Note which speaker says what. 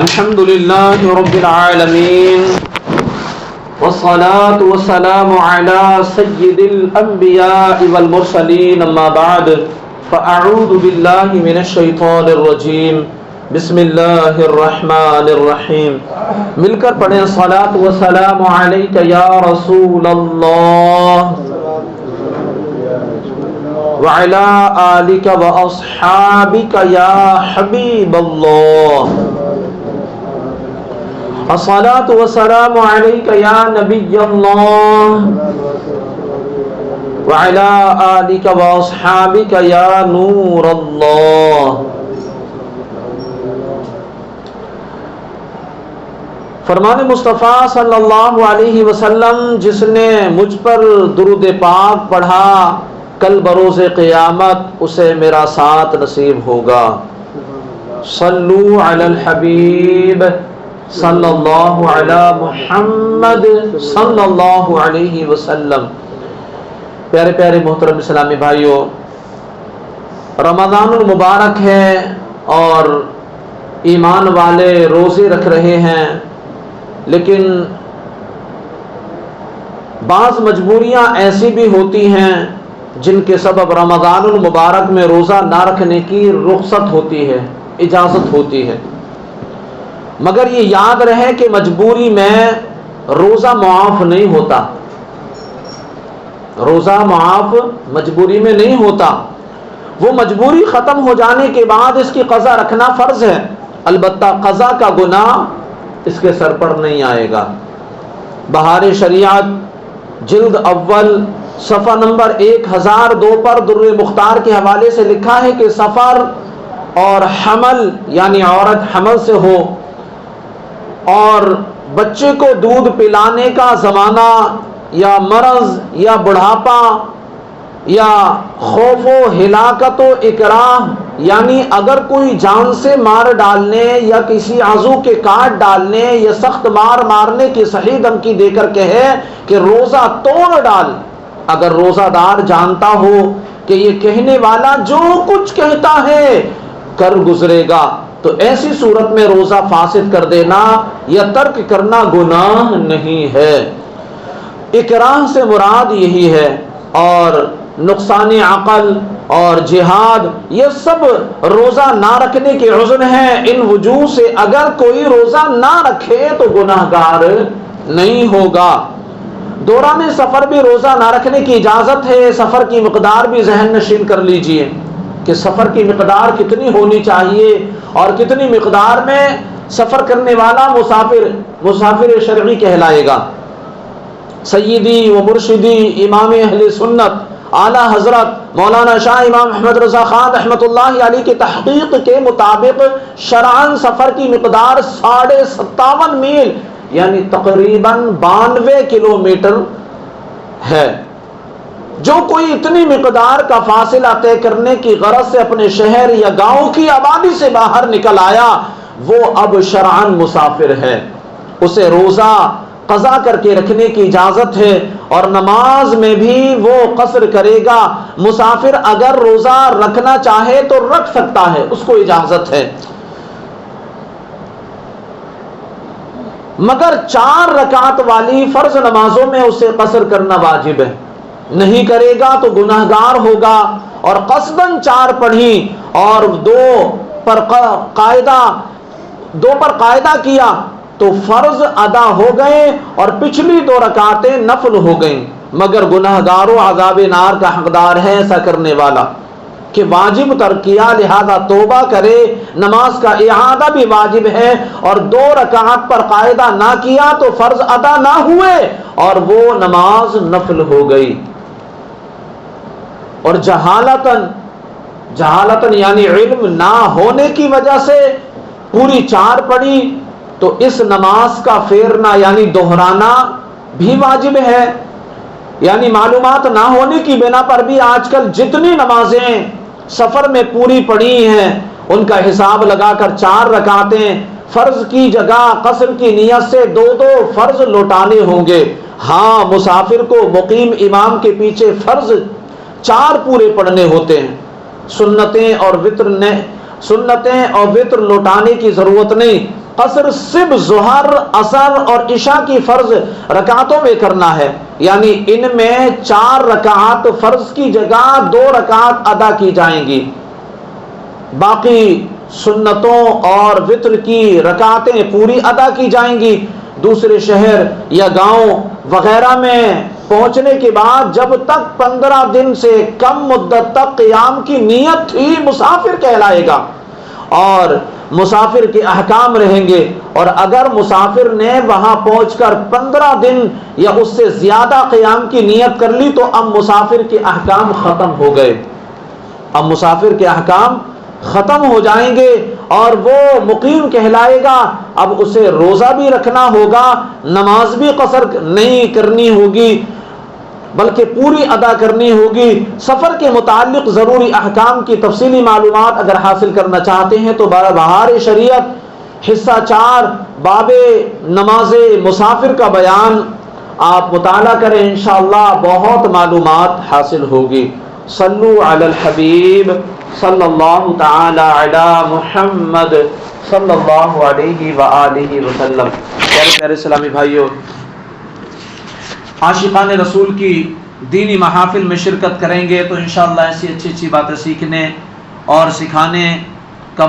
Speaker 1: الحمد لله رب العالمين والصلاة والسلام على سيد الأنبياء والمرسلين أما بعد فأعوذ بالله من الشيطان الرجيم بسم اللہ الرحمن الرحیم. مل کر پڑھیں صلاۃ و سلام علیک یا رسول اللہ وعلی آلک و اصحابک یا حبیب اللہ. الصلاۃ و سلام علیک یا نبی اللہ وعلی آلک و اصحابک یا نور اللہ. فرمان مصطفیٰ صلی اللہ علیہ وسلم جس نے مجھ پر درود پاک پڑھا کل بروز قیامت اسے میرا ساتھ نصیب ہوگا. صلو علی الحبیب صلی اللہ علی محمد صلی اللہ علیہ وسلم. پیارے پیارے محترم اسلامی بھائیوں، رمضان المبارک ہے اور ایمان والے روزے رکھ رہے ہیں، لیکن بعض مجبوریاں ایسی بھی ہوتی ہیں جن کے سبب رمضان المبارک میں روزہ نہ رکھنے کی رخصت ہوتی ہے، اجازت ہوتی ہے. مگر یہ یاد رہے کہ مجبوری میں روزہ معاف نہیں ہوتا. روزہ معاف مجبوری میں نہیں ہوتا. وہ مجبوری ختم ہو جانے کے بعد اس کی قضا رکھنا فرض ہے، البتہ قضا کا گناہ اس کے سر پر نہیں آئے گا. بہار شریعت جلد اول صفحہ نمبر 1002 پر در مختار کے حوالے سے لکھا ہے کہ سفر اور حمل یعنی عورت حمل سے ہو اور بچے کو دودھ پلانے کا زمانہ یا مرض یا بڑھاپا یا خوف و ہلاکت و اکراہ، یعنی اگر کوئی جان سے مار ڈالنے یا کسی عضو کے کاٹ ڈالنے یا سخت مار مارنے کی صحیح دھمکی دے کر کہے کہ روزہ توڑ ڈال، اگر روزہ دار جانتا ہو کہ یہ کہنے والا جو کچھ کہتا ہے کر گزرے گا تو ایسی صورت میں روزہ فاسد کر دینا یا ترک کرنا گناہ نہیں ہے. اکراہ سے مراد یہی ہے، اور نقصان عقل اور جہاد یہ سب روزہ نہ رکھنے کے عذر ہیں. ان وجوہ سے اگر کوئی روزہ نہ رکھے تو گناہگار نہیں ہوگا. دوران سفر بھی روزہ نہ رکھنے کی اجازت ہے. سفر کی مقدار بھی ذہن نشین کر لیجئے کہ سفر کی مقدار کتنی ہونی چاہیے اور کتنی مقدار میں سفر کرنے والا مسافر شرعی کہلائے گا. سیدی و مرشدی امام اہل سنت اعلیٰ حضرت مولانا شاہ امام احمد رضا خان رحمۃ اللہ علیہ کی تحقیق کے مطابق شرعاً سفر کی مقدار 57.5 میل یعنی تقریباً 92 کلومیٹر ہے. جو کوئی اتنی مقدار کا فاصلہ طے کرنے کی غرض سے اپنے شہر یا گاؤں کی آبادی سے باہر نکل آیا وہ اب شرعاً مسافر ہے. اسے روزہ قضا کر کے رکھنے کی اجازت ہے اور نماز میں بھی وہ قصر کرے گا. مسافر اگر روزہ رکھنا چاہے تو رکھ سکتا ہے، اس کو اجازت ہے، مگر 4 رکعت والی فرض نمازوں میں اسے قصر کرنا واجب ہے. نہیں کرے گا تو گناہگار ہوگا. اور قصداً 4 پڑھی اور 2 پر قاعدہ کیا تو فرض ادا ہو گئے اور پچھلی 2 رکعتیں نفل ہو گئیں. مگر گناہگار و عذاب نار کا حقدار ہے ایسا کرنے والا کہ واجب ترک کیا لہذا توبہ کرے. نماز کا اعادہ بھی واجب ہے اور 2 رکعت پر قاعدہ نہ کیا تو فرض ادا نہ ہوئے اور وہ نماز نفل ہو گئی. اور جہالتاً یعنی علم نہ ہونے کی وجہ سے پوری 4 پڑھی تو اس نماز کا پھیرنا یعنی دہرانا بھی واجب ہے. یعنی معلومات نہ ہونے کی بنا پر بھی آج کل جتنی نمازیں سفر میں پوری پڑھی ہیں ان کا حساب لگا کر 4 رکعتیں فرض کی جگہ قصر کی نیت سے 2 فرض لوٹانے ہوں گے. ہاں مسافر کو مقیم امام کے پیچھے فرض 4 پورے پڑھنے ہوتے ہیں. سنتیں اور وطر لوٹانے کی ضرورت نہیں. قصر صبح، ظہر، عصر اور عشاء کی فرض رکعتوں میں کرنا ہے، یعنی ان میں 4 رکعات فرض کی جگہ 2 رکعات ادا کی جائیں گی، باقی سنتوں اور وتر کی رکعتیں پوری ادا کی جائیں گی۔ دوسرے شہر یا گاؤں وغیرہ میں پہنچنے کے بعد جب تک 15 دن سے کم مدت تک قیام کی نیت تھی مسافر کہلائے گا اور مسافر کے احکام رہیں گے، اور اگر مسافر نے وہاں پہنچ کر 15 دن یا اس سے زیادہ قیام کی نیت کر لی تو اب مسافر کے احکام ختم ہو گئے، اب مسافر کے احکام ختم ہو جائیں گے اور وہ مقیم کہلائے گا۔ اب اسے روزہ بھی رکھنا ہوگا، نماز بھی قصر نہیں کرنی ہوگی بلکہ پوری ادا کرنی ہوگی۔ سفر کے متعلق ضروری احکام کی تفصیلی معلومات اگر حاصل کرنا چاہتے ہیں تو بہار شریعت حصہ 4 باب نماز مسافر کا بیان آپ مطالعہ کریں، انشاءاللہ بہت معلومات حاصل ہوگی۔ صلو علی الحبیب صلی اللہ تعالی علی محمد صلی اللہ علیہ وآلہ وسلم۔ پیارے اسلامی بھائیوں، عاشقان رسول کی دینی محافل میں شرکت کریں گے تو انشاءاللہ ایسی اچھی باتیں سیکھنے اور سکھانے کا